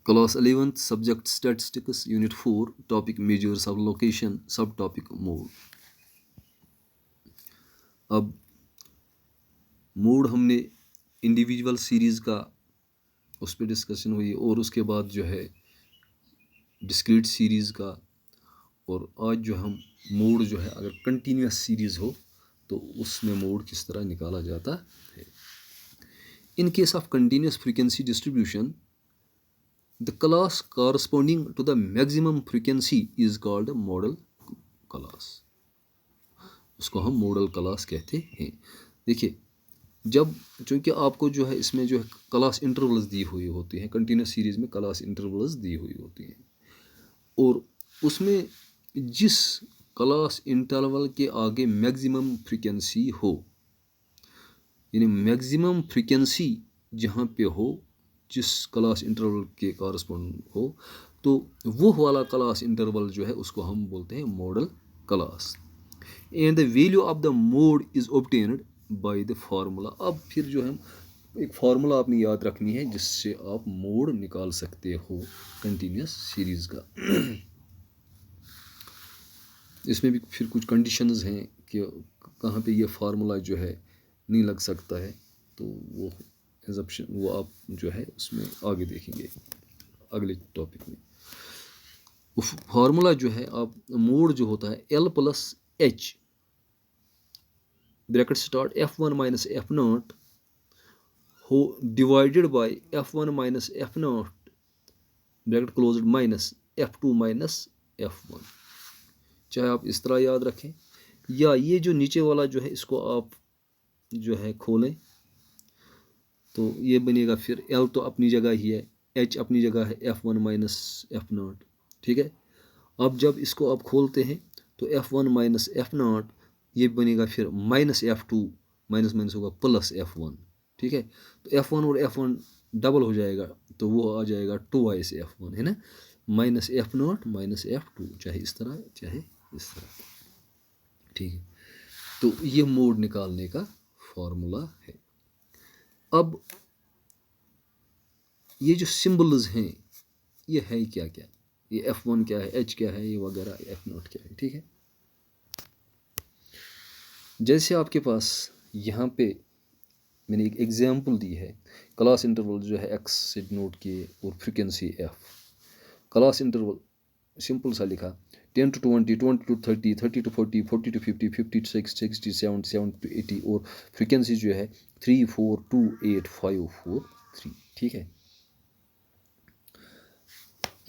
Class 11th subject statistics unit 4 topic measures of location subtopic mode. अब mode हमने individual series का उस पर डिस्कशन हुई और उसके बाद जो है डिस्क्रीट सीरीज़ का, और आज जो हम मोड जो है अगर कंटिन्यूस सीरीज़ हो तो उसमें मोड किस तरह निकाला जाता है. In case of continuous frequency distribution the class corresponding to the maximum frequency is called model class. उसको हम मॉडल क्लास कहते हैं. देखिए, जब चूँकि आपको जो है इसमें जो है क्लास इंटरवल्स दी हुई होती हैं, कंटिन्यूस सीरीज़ में क्लास इंटरवल्स दी हुई होती हैं, और उसमें जिस क्लास इंटरवल के आगे मैक्सिमम फ्रीक्वेंसी हो, यानी मैक्सिमम फ्रीक्वेंसी जहाँ पे हो जिस क्लास इंटरवल के कॉरस्पॉन्ड हो, तो वो वाला क्लास इंटरवल जो है उसको हम बोलते हैं model class. And the value of the mode is obtained by the formula. अब फिर जो है एक फार्मूला आपने याद रखनी है जिससे आप मोड निकाल सकते हो कंटिन्यूस सीरीज़ का. इसमें भी फिर कुछ कंडीशंस हैं कि कहाँ पे ये फार्मूला जो है नहीं लग सकता है, तो वो एग्जप्शन वो आप जो है उसमें आगे देखेंगे अगले टॉपिक में. फार्मूला जो है आप मोड जो होता है L plus H bracket start F1 minus F naught हो divided by F1 minus F naught bracket closed minus F2 minus F1. चाहे आप इस तरह याद रखें या ये जो नीचे वाला जो है इसको आप जो है खोलें तो ये बनेगा फिर L तो अपनी जगह ही है, H अपनी जगह है, F1 माइनस एफ नॉट. ठीक है. अब जब इसको आप खोलते हैं तो F1 माइनस एफ नॉट ये बनेगा फिर माइनस F2, माइनस माइनस होगा प्लस F1. ठीक है. तो F1 और F1 डबल हो जाएगा तो वो आ जाएगा 2 F1, है ना, minus F not minus F2, चाहे इस तरह चाहे इस तरह. ठीक है. तो ये मोड निकालने का फॉर्मूला है. अब ये जो सिंबल्स हैं ये है क्या क्या, ये F1 क्या है, H क्या है, ये वगैरह F0 क्या है. ठीक है. जैसे आपके पास यहाँ पे मैंने एक एग्जांपल दी है, क्लास इंटरवल जो है X से डिनोट किए और frequency F. Class interval simple सा लिखा 10 to 20, 20 to 30, 30 to 40, 40 to 50, 50 to 60, 60 70, 70 to 80, और फ्रीक्वेंसी जो है 3 4 2 8 5 4 3. ठीक है.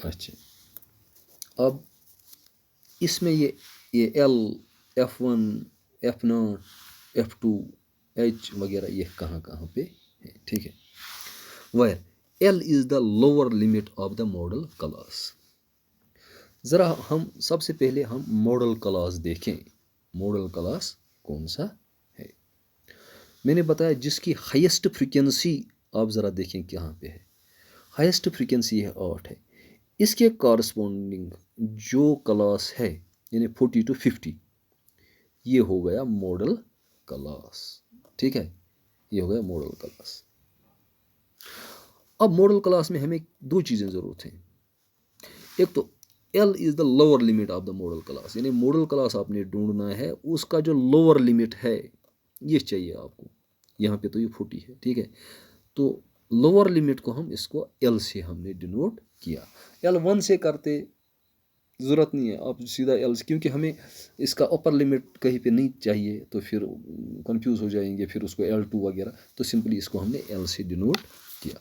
अच्छा, अब इसमें ये L, F1, F0, F2, H वगैरह ये कहाँ पे है. ठीक है. Where L is the lower limit of the model class. ज़रा हम सबसे पहले हम मॉडल क्लास देखें. मॉडल क्लास कौन सा है? मैंने बताया जिसकी हाईएस्ट फ्रीक्वेंसी आप ज़रा देखें कहाँ पे है. हाईएस्ट फ्रीक्वेंसी है 8 है. इसके कॉरस्पॉन्डिंग जो क्लास है यानी 40 to 50 ये हो गया मॉडल क्लास. ठीक है. ये हो गया मॉडल क्लास. अब मॉडल क्लास में हमें दो चीज़ें ज़रूरत हैं. एक तो L is the lower limit of the model class, यानी मॉडल क्लास आपने ढूंढना है उसका जो लोअर लिमिट है ये चाहिए आपको. यहाँ पे तो ये 40 है. ठीक है. तो लोअर लिमिट को हम इसको L से हमने डिनोट किया. L1 से करते ज़रूरत नहीं है, आप सीधा L से, क्योंकि हमें इसका अपर लिमिट कहीं पे नहीं चाहिए तो फिर कंफ्यूज हो जाएंगे, फिर उसको L2 वगैरह, तो सिंपली इसको हमने L से डिनोट किया.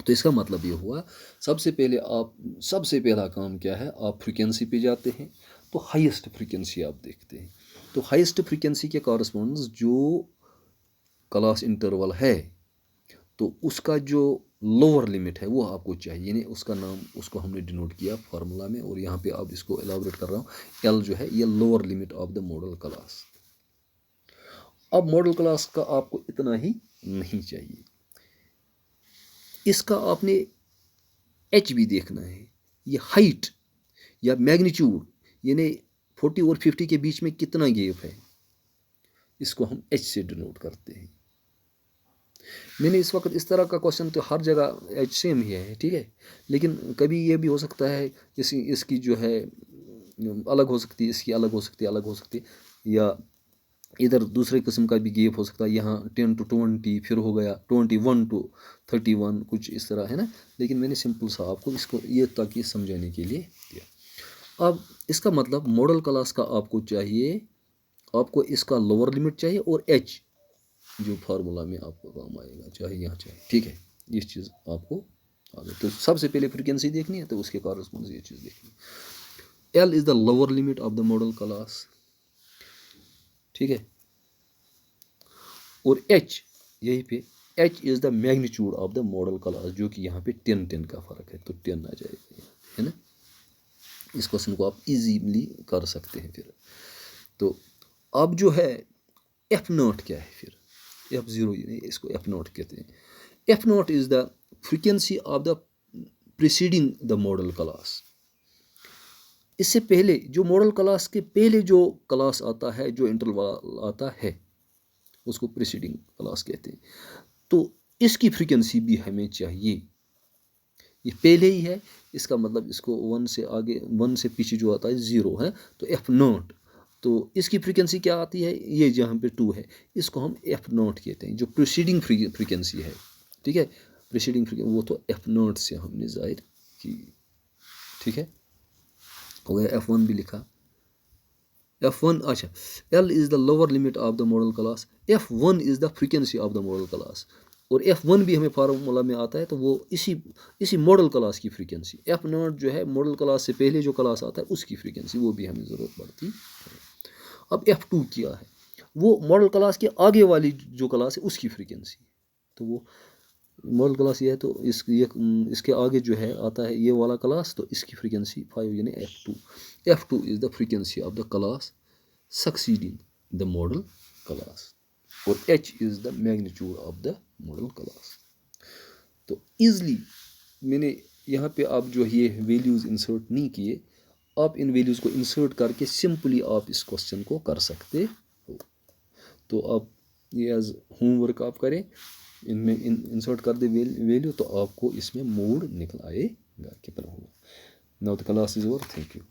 तो इसका मतलब ये हुआ सबसे पहला काम क्या है, आप फ्रीक्वेंसी पे जाते हैं तो हाईएस्ट फ्रीक्वेंसी आप देखते हैं. तो हाईएस्ट फ्रीक्वेंसी के कॉरस्पॉन्ड्स जो क्लास इंटरवल है तो उसका जो लोअर लिमिट है वो आपको चाहिए, यानी उसका नाम उसको हमने डिनोट किया फार्मूला में, और यहाँ पे आप इसको एलाबोरेट कर रहा हूँ. L जो है ये lower limit of the model class. अब मॉडल क्लास का आपको इतना ही नहीं चाहिए, इसका आपने H भी देखना है. ये हाइट या मैग्नीट्यूड यानी 40 और 50 के बीच में कितना गैप है, इसको हम H से डिनोट करते हैं. میں نے اس وقت اس طرح کا کوشچن تو ہر جگہ ایچ سیم ہی ہے، ٹھیک ہے، لیکن کبھی یہ بھی ہو سکتا ہے اس کی جو ہے الگ ہو سکتی ہے، اس کی الگ ہو سکتی ہے، الگ ہو سکتی ہے، یا ادھر دوسرے قسم کا بھی گیپ ہو سکتا ہے، یہاں 10 to 20 پھر ہو گیا 21 to 31 کچھ اس طرح ہے نا، لیکن میں نے سمپل سا آپ کو اس کو یہ تاکہ سمجھانے کے لیے دیا۔ اب اس کا مطلب ماڈل کلاس کا آپ کو چاہیے، آپ کو اس کا لوور لمٹ چاہیے اور ایچ جو فارمولا میں آپ کو کام آئے گا چاہے یہاں چاہے، ٹھیک ہے، یہ چیز آپ کو آگے تو سب سے پہلے فریکوینسی دیکھنی ہے، تو اس کے کارسپونڈ یہ چیز دیکھنی ہے۔ L is the lower limit of the model class, ٹھیک ہے، اور ایچ یہی پہ H is the magnitude of the model class, جو کہ یہاں پہ 10 کا فرق ہے، تو 10 آ جائے گا، ہے نا۔ اس کوشچن کو آپ ایزیلی کر سکتے ہیں۔ پھر تو اب جو ہے ایف ناٹ کیا ہے، پھر F0 اس کو ایف ناٹ کہتے ہیں۔ F naught is the frequency of the preceding the model class, اس سے پہلے جو ماڈل کلاس کے پہلے جو کلاس آتا ہے، جو انٹرول آتا ہے، اس کو پریسیڈنگ کلاس کہتے ہیں، تو اس کی فریکوینسی بھی ہمیں چاہیے۔ یہ پہلے ہی ہے، اس کا مطلب اس کو 1 سے آگے 1 سے پیچھے جو آتا ہے 0 ہے، تو ایف ناٹ، تو اس کی فریکوینسی کیا آتی ہے، یہ جہاں پہ 2 ہے، اس کو ہم ایف ناٹ کہتے ہیں، جو پریسیڈنگ فریکوینسی ہے، ٹھیک ہے، پریسیڈنگ فریکوینسی وہ تو ایف ناٹ سے ہم نے ظاہر کی، ٹھیک ہے، ہو گیا۔ F1 بھی لکھا، F1 اچھا، L is the lower limit of the model class, F1 is the frequency of the model class, اور F1 بھی ہمیں فارمولا میں آتا ہے، تو وہ اسی ماڈل کلاس کی فریکوینسی، ایف ناٹ جو ہے ماڈل کلاس سے پہلے جو کلاس آتا ہے اس کی فریکوینسی، وہ بھی ہمیں ضرورت پڑتی ہے۔ اب F2 کیا ہے، وہ ماڈل کلاس کے آگے والی جو کلاس ہے اس کی فریکوینسی، تو وہ ماڈل کلاس یہ ہے، تو اس کے آگے جو ہے آتا ہے یہ والا کلاس، تو اس کی فریکوینسی 5 یعنی F2۔ F2 is the frequency of the class succeeding the model class, اور H is the magnitude of the model class. تو ایزلی میں نے یہاں پہ آپ جو یہ ویلیوز انسرٹ نہیں کیے، آپ ان ویلیوز کو انسرٹ کر کے سمپلی آپ اس کوشچن کو کر سکتے ہو۔ تو آپ یہ ایز ہوم ورک آپ کریں، ان میں انسرٹ کر دے ویلیو، تو آپ کو اس میں موڈ نکل آئے گا کتنا ہوگا۔ Now the class is over. Thank you.